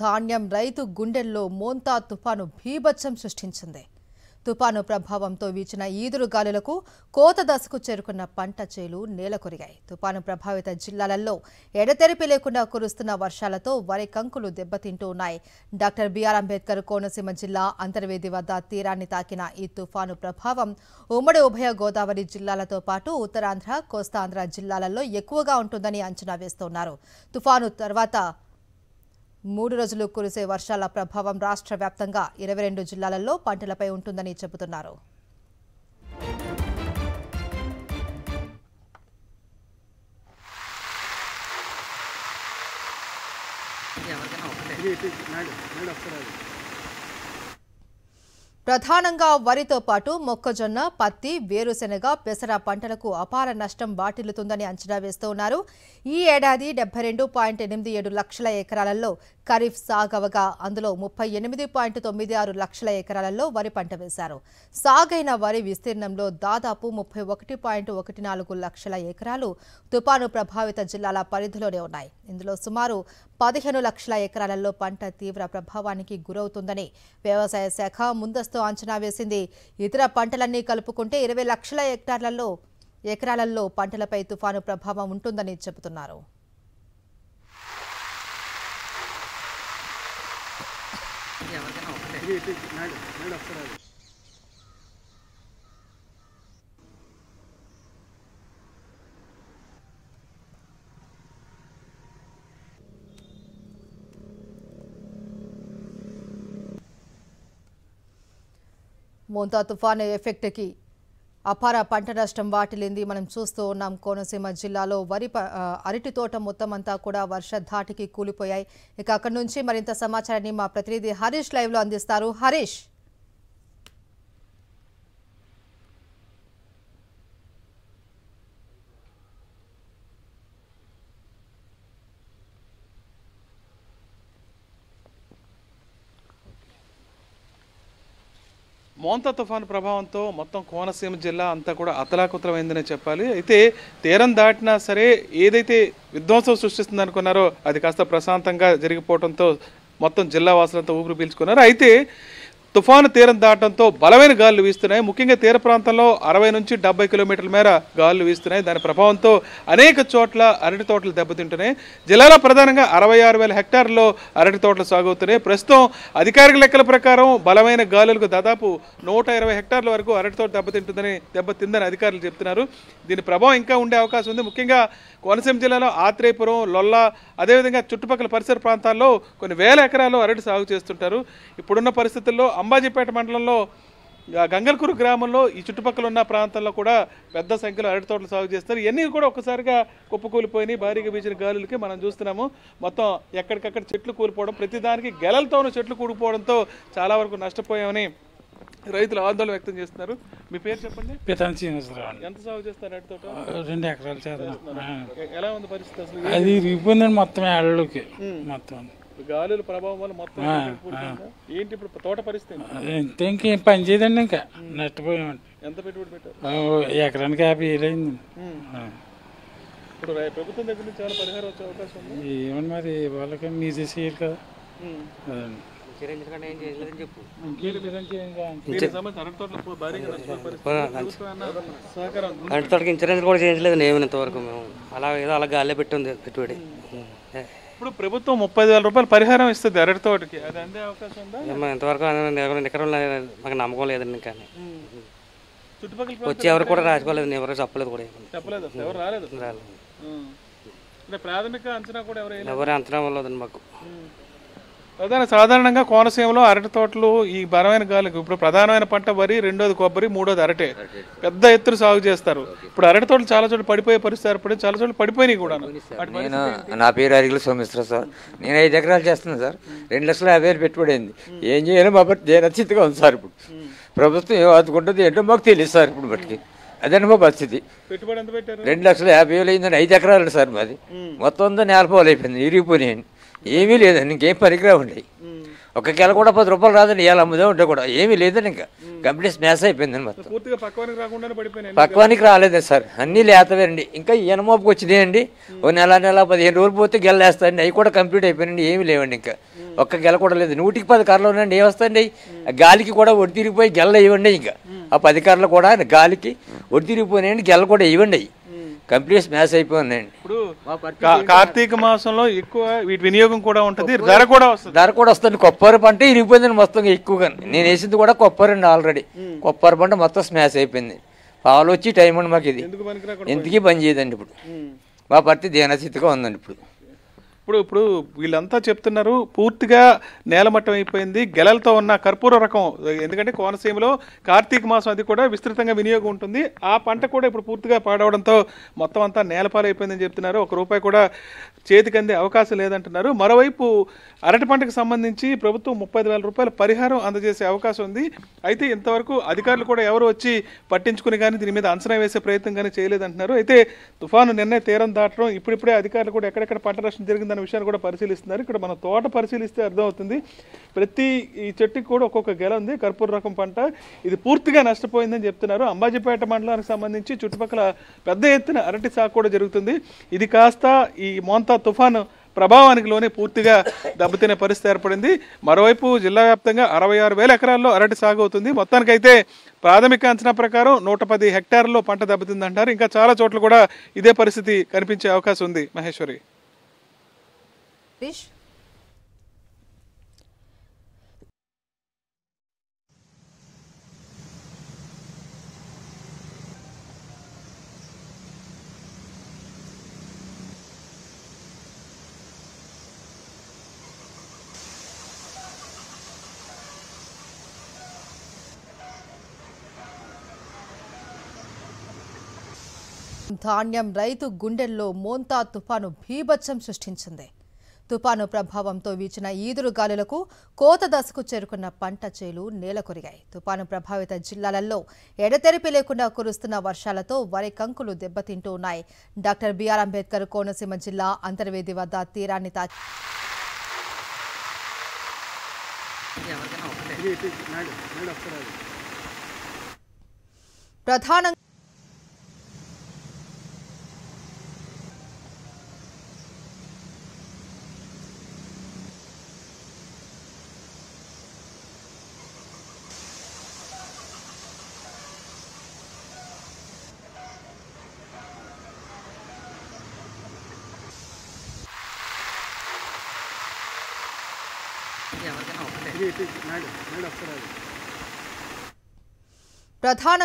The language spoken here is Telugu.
ధాన్యం రైతు గుండెల్లో మోంతా తుఫాను భీభత్సం సృష్టించింది. తుఫాను ప్రభావంతో వీచిన ఈదురు గాలులకు కోత దశకు చేరుకున్న పంట చేలు నేలకొరిగాయి. తుఫాను ప్రభావిత జిల్లాలలో ఎడతెరిపి లేకుండా కురుస్తున్న వర్షాలతో వరి కంకులు దెబ్బతింటూ ఉన్నాయి. డాక్టర్ బిఆర్ అంబేద్కర్ కోనసీమ జిల్లా అంతర్వేది వద్ద తీరాన్ని తాకిన ఈ తుఫాను ప్రభావం ఉమ్మడి ఉభయ గోదావరి జిల్లాలతో పాటు ఉత్తరాంధ్ర, కోస్తాంధ్ర జిల్లాలలో ఎక్కువగా ఉంటుందని అంచనా వేస్తున్నారు. తుఫాను తర్వాత 3 రోజులు కురిసే వర్షాల ప్రభావం రాష్ట్ర వ్యాప్తంగా 22 జిల్లాలలో పంటలపై ఉంటుందని చెబుతున్నారు. ప్రధానంగా వరితో పాటు మొక్కజొన్న, పత్తి, వేరుశెనగ, పెసర పంటలకు అపార నష్టం వాటిల్లుతుందని అంచనా వేస్తున్నారు. ఈ ఏడాది 72.87 లక్షల ఎకరాలలో ఖరీఫ్ సాగవగా అందులో 38.96 లక్షల ఎకరాలలో వరి పంట వేశారు. సాగైన వరి విస్తీర్ణంలో దాదాపు 31.14 లక్షల ఎకరాలు తుపాను ప్రభావిత జిల్లాల పరిధిలోనే ఉన్నాయి. ఇందులో సుమారు 15 లక్షల ఎకరాలలో పంట తీవ్ర ప్రభావానికి గురవుతుందని వ్యవసాయ శాఖ ముందస్తు అంచనా వేసింది. ఇతర పంటలన్నీ కలుపుకుంటే 20 లక్షల ఎకరాలలో పంటలపై తుఫాను ప్రభావం ఉంటుందని చెబుతున్నారు. మోంతా తుఫాను ఎఫెక్ట్కి అపార పంట నష్టం వాటిల్లింది. మనం చూస్తూ ఉన్నాం కోనసీమ జిల్లాలో అరటి తోట మొత్తం అంతా కూడా వర్ష ధాటికి కూలిపోయాయి. ఇక అక్కడి నుంచి మరింత సమాచారాన్ని మా ప్రతినిధి హరీష్ లైవ్ లో అందిస్తారు. హరీష్, మోంతా తుఫాను ప్రభావంతో మొత్తం కోనసీమ జిల్లా అంతా కూడా అతలాకుతలమైందనే చెప్పాలి. అయితే తీరం దాటినా సరే ఏదైతే విధ్వంసం సృష్టిస్తుంది అనుకున్నారో అది కాస్త ప్రశాంతంగా జరిగిపోవడంతో మొత్తం జిల్లా వాసులంతా ఊపిరి పీల్చుకున్నారు. అయితే తుఫాను తీరం దాటంతో బలమైన గాలులు వీస్తున్నాయి. ముఖ్యంగా తీర ప్రాంతంలో 60 నుంచి 70 కిలోమీటర్ల మేర గాలులు వీస్తున్నాయి. దాని ప్రభావంతో అనేక చోట్ల అరటి తోటలు దెబ్బతింటున్నాయి. జిల్లాలో ప్రధానంగా 66,000 హెక్టార్లలో అరటి తోటలు సాగుతున్నాయి. ప్రస్తుతం అధికారిక లెక్కల ప్రకారం బలమైన గాలులకు దాదాపు 120 హెక్టార్ల వరకు అరటి తోట దెబ్బతిందని అధికారులు చెప్తున్నారు. దీని ప్రభావం ఇంకా ఉండే అవకాశం ఉంది. ముఖ్యంగా కోనసీమ జిల్లాలో ఆత్రేయపురం, లొల్ల, అదేవిధంగా చుట్టుపక్కల పరిసర ప్రాంతాల్లో కొన్ని వేల ఎకరాలు అరటి సాగు చేస్తుంటారు. ఇప్పుడున్న పరిస్థితుల్లో అంబాజీపేట మండలంలో గంగల్కూరు గ్రామంలో ఈ చుట్టుపక్కల ఉన్న ప్రాంతాల్లో కూడా పెద్ద సంఖ్యలో అరటి తోటలు సాగు చేస్తారు. ఇవన్నీ కూడా ఒక్కసారిగా కుప్పకూలిపోయినాయి. భారీగా వీచిన గాలులకి మనం చూస్తున్నాము. మొత్తం ఎక్కడికక్కడ చెట్లు కూలిపోవడం, ప్రతిదానికి గెలలతోనూ చెట్లు కూలిపోవడంతో చాలా వరకు నష్టపోయామని రైతులు ఆందోళన వ్యక్తం చేస్తున్నారు. మీ పేరు చెప్పండి. ఎంత సాగు చేస్తారు అరటి తోట? 2 ఎకరాలు చేద్దాం. ఎలా ఉంది పరిస్థితి అసలు? అది ఇరిగిపోయిందండి మొత్తం ఏళ్ళకి. మొత్తం గాలుల ప్రభావం వల్ల మొత్తం ఏంటి ఇప్పుడు తోట పరిస్థితి? ఇంతే, ఇంకేం పని చేయదండి. ఇంకా నష్టపోయామండి. ఎంత పెట్టుబడి పెట్టారు? ఎకరానికి 50,000 అయింది. ఇప్పుడు ప్రభుత్వం దగ్గర నుంచి చాలా పరిహారం వచ్చే అవకాశం ఉంది. ఏమన్నా మరి వాళ్ళకి మీదే చేయరు కదా. అరటి తోటకి ఇన్సూరెన్స్ కూడా చేయించలేదు నేను ఇంతవరకు. మేము అలా గాలి పెట్టింది పెట్టుబడి. ఇప్పుడు ప్రభుత్వం 35,000 రూపాయలు పరిహారం ఇస్తుంది అరటి తోటకి, అది అందే అవకాశం ఉందా? ఇంతవరకు ఎకరంలో మాకు నమ్మకం లేదండి. కానీ చుట్టుపక్కల వచ్చి ఎవరు కూడా రాసుకోలేదు, ఎవరు చెప్పలేదు కూడా. చెప్పలేదు, ఎవరు రాలేదు. ప్రాథమిక అంచనా కూడా ఎవరు అంచనా వల్లదండి మాకు. సాధారణంగా కోనసీమలో అరటి తోటలు ఈ బలమైన గాలికి ఇప్పుడు ప్రధానమైన పంట వరి, రెండోది కొబ్బరి, మూడోది అరటే పెద్ద ఎత్తున సాగు చేస్తారు. ఇప్పుడు అరటి తోటలు చాలా చోట్ల పడిపోయే పరిస్థితి ఏర్పడి చాలా చోట్ల పడిపోయినాయి కూడా. నా పేరు అరిగిల సోమేశ్వర సార్. నేను 5 ఎకరాలు చేస్తున్నాను సార్. 2,50,000 పెట్టుబడింది. ఏం చేయాలో మా బట్టి దేనస్థితిగా ఉంది సార్. ఇప్పుడు ప్రభుత్వం ఏం ఆదుకుంటుంది ఏంటో మాకు తెలియదు సార్. ఇప్పుడు బట్టి అదే మా పరిస్థితి. 2,50,000 అయిందని 5 ఎకరాలు సార్ మాది. మొత్తం అంతా నేలపాలు అయిపోయింది, ఇరిగిపోయినాయండి. ఏమీ లేదండి, ఇంకేం పనికిరా ఉండేవి. ఒక గెల కూడా 10 రూపాయలు రాదండి. ఇవాళ అమ్ముదే ఉంటే కూడా ఏమీ లేదండి. ఇంకా కంప్లీట్ స్మాష్ అయిపోయిందండి మొత్తం. పూర్తిగా పక్వానికి రాకుండానే పడిపోయినాయి. పక్వానికి రాలేదే సార్, అన్నీ లేతవేనండి. ఇంకా ఎనమోపుకి వచ్చినాయండి. ఓ నెల 15 రోజులు పోతే గెల వేస్తాయండి. అవి కూడా కంప్లీట్ అయిపోయినండి. ఏమీ లేవండి. ఇంకా ఒక్క గెల కూడా లేదు. 100కి 10 కర్రలు ఉన్నాయండి. ఏమొస్తాయండి? గాలికి కూడా ఒడి తిరిగిపోయి గెల ఇవ్వండి. ఇంకా ఆ 10 కర్రలు కూడా గాలికి ఒడి తిరిగిపోయినాయండి. గెల కూడా ఇవ్వండి. కంప్లీట్ స్మాష్ అయిపోయినాయండి. ఇప్పుడు కార్తీక మాసంలో ఎక్కువ వీటి వినియోగం కూడా ఉంటుంది, ధర కూడా వస్తుంది. కొప్పరి పంట ఇరిగిపోయిందండి మొత్తం ఎక్కువగా. నేను వేసింది కూడా కొప్పరండి. ఆల్రెడీ కొప్పరి పంట మొత్తం స్మాష్ అయిపోయింది. పాలు వచ్చి టైం అండి మాకు. ఇది ఎందుకీ పని చేయదండి. ఇప్పుడు మా పరిస్థితి దీనస్థితిగా ఉందండి. ఇప్పుడు వీళ్ళంతా చెప్తున్నారు పూర్తిగా నేలమట్టం అయిపోయింది, గెలలతో ఉన్న కర్పూర రకం. ఎందుకంటే కోనసీమలో కార్తీక మాసం అది కూడా విస్తృతంగా వినియోగం ఉంటుంది. ఆ పంట కూడా ఇప్పుడు పూర్తిగా పాడవడంతో మొత్తం అంతా నేలపాలైపోయిందని చెప్తున్నారు. ₹1 కూడా చేతికి అందే అవకాశం లేదంటున్నారు. మరోవైపు అరటి పంటకు సంబంధించి ప్రభుత్వం ₹30,000 పరిహారం అందజేసే అవకాశం ఉంది. అయితే ఇంతవరకు అధికారులు కూడా ఎవరు వచ్చి పట్టించుకుని కానీ దీని మీద అంచనా వేసే ప్రయత్నం కానీ చేయలేదంటున్నారు. అయితే తుఫాను నిన్నే తీరం దాటడం, ఇప్పుడిప్పుడే అధికారులు కూడా ఎక్కడెక్కడ పంట నష్టం జరిగిందన్న విషయాన్ని కూడా పరిశీలిస్తున్నారు. ఇక్కడ మన తోట పరిశీలిస్తే అర్థమవుతుంది. ప్రతి ఈ చెట్టుకి కూడా ఒక్కొక్క గెల ఉంది, కర్పూర రకం పంట. ఇది పూర్తిగా నష్టపోయిందని చెప్తున్నారు. అంబాజీపేట మండలానికి సంబంధించి చుట్టుపక్కల పెద్ద ఎత్తున అరటి సాగు కూడా జరుగుతుంది. ఇది కాస్త ఈ మోంతా తుఫాను ప్రభావానికి లోనే పూర్తిగా దెబ్బతినే పరిస్థితి ఏర్పడింది. మరోవైపు జిల్లా వ్యాప్తంగా 66,000 ఎకరాల్లో అరటి సాగు అవుతుంది. మొత్తానికైతే ప్రాథమిక అంచనా ప్రకారం 110 హెక్టార్లలో పంట దెబ్బతిందంటారు. ఇంకా చాలా చోట్ల కూడా ఇదే పరిస్థితి కనిపించే అవకాశం ఉంది. మహేశ్వరి. ధాన్యం రైతు గుండెల్లో మోంతా తుఫాను భీభత్సం సృష్టించింది. తుఫాను ప్రభావంతో వీచిన ఈదురు గాలులకు కోత దశకు చేరుకున్న పంట చేలు నేలకొరిగాయి. తుఫాను ప్రభావిత జిల్లాలలో ఎడతెరిపి లేకుండా కురుస్తున్న వర్షాలతో వరి కంకులు దెబ్బతింటూ ఉన్నాయి. డాక్టర్ బిఆర్ అంబేద్కర్ కోనసీమ జిల్లా అంతర్వేది వద్ద తీరాన్ని తాకి ప్రధానంగా ప్రధానంగా